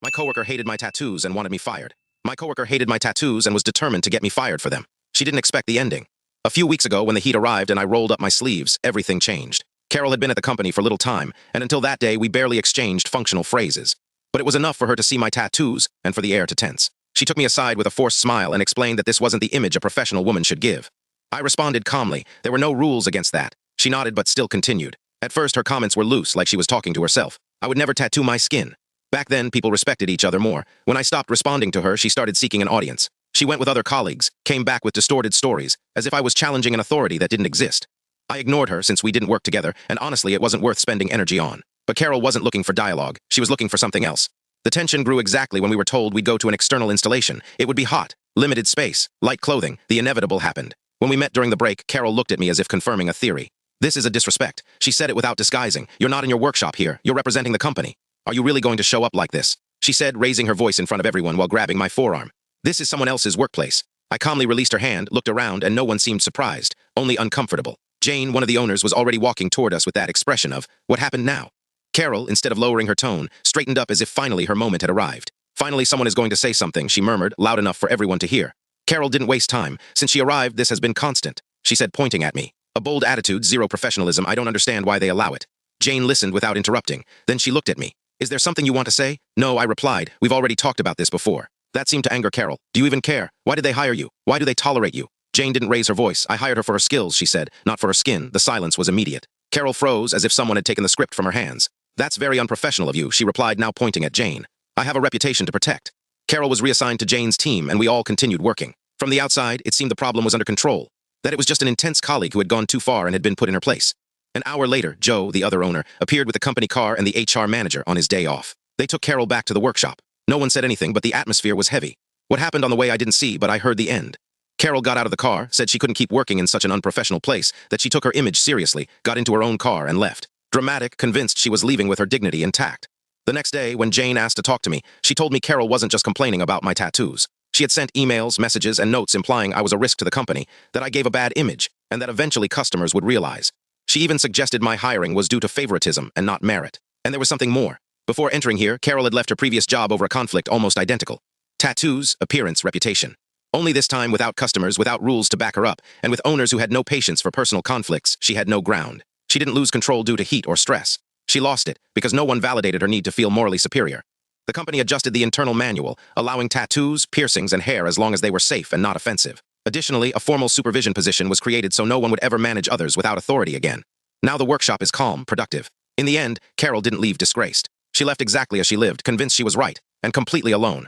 My coworker hated my tattoos and wanted me fired. My coworker hated my tattoos and was determined to get me fired for them. She didn't expect the ending. A few weeks ago, when the heat arrived and I rolled up my sleeves, everything changed. Carol had been at the company for little time, and until that day, we barely exchanged functional phrases. But it was enough for her to see my tattoos and for the air to tense. She took me aside with a forced smile and explained that this wasn't the image a professional woman should give. I responded calmly. There were no rules against that. She nodded but still continued. At first, her comments were loose, like she was talking to herself. I would never tattoo my skin. Back then, people respected each other more. When I stopped responding to her, she started seeking an audience. She went with other colleagues, came back with distorted stories, as if I was challenging an authority that didn't exist. I ignored her since we didn't work together, and honestly, it wasn't worth spending energy on. But Carol wasn't looking for dialogue. She was looking for something else. The tension grew exactly when we were told we'd go to an external installation. It would be hot, limited space, light clothing. The inevitable happened. When we met during the break, Carol looked at me as if confirming a theory. This is a disrespect. She said it without disguising. You're not in your workshop here. You're representing the company. Are you really going to show up like this? She said, raising her voice in front of everyone while grabbing my forearm. This is someone else's workplace. I calmly released her hand, looked around, and no one seemed surprised, only uncomfortable. Jane, one of the owners, was already walking toward us with that expression of, what happened now? Carol, instead of lowering her tone, straightened up as if finally her moment had arrived. Finally, someone is going to say something, she murmured, loud enough for everyone to hear. Carol didn't waste time. Since she arrived, this has been constant, she said, pointing at me. A bold attitude, zero professionalism. I don't understand why they allow it. Jane listened without interrupting. Then she looked at me. Is there something you want to say? No, I replied. We've already talked about this before. That seemed to anger Carol. Do you even care? Why did they hire you? Why do they tolerate you? Jane didn't raise her voice. I hired her for her skills, she said, not for her skin. The silence was immediate. Carol froze as if someone had taken the script from her hands. That's very unprofessional of you, she replied, now pointing at Jane. I have a reputation to protect. Carol was reassigned to Jane's team, and we all continued working. From the outside, it seemed the problem was under control, that it was just an intense colleague who had gone too far and had been put in her place. An hour later, Joe, the other owner, appeared with the company car and the HR manager on his day off. They took Carol back to the workshop. No one said anything, but the atmosphere was heavy. What happened on the way I didn't see, but I heard the end. Carol got out of the car, said she couldn't keep working in such an unprofessional place, that she took her image seriously, got into her own car, and left. Dramatic, convinced she was leaving with her dignity intact. The next day, when Jane asked to talk to me, she told me Carol wasn't just complaining about my tattoos. She had sent emails, messages, and notes implying I was a risk to the company, that I gave a bad image, and that eventually customers would realize. She even suggested my hiring was due to favoritism and not merit. And there was something more. Before entering here, Carol had left her previous job over a conflict almost identical. Tattoos, appearance, reputation. Only this time without customers, without rules to back her up, and with owners who had no patience for personal conflicts, she had no ground. She didn't lose control due to heat or stress. She lost it because no one validated her need to feel morally superior. The company adjusted the internal manual, allowing tattoos, piercings, and hair as long as they were safe and not offensive. Additionally, a formal supervision position was created so no one would ever manage others without authority again. Now the workshop is calm, productive. In the end, Carol didn't leave disgraced. She left exactly as she lived, convinced she was right, and completely alone.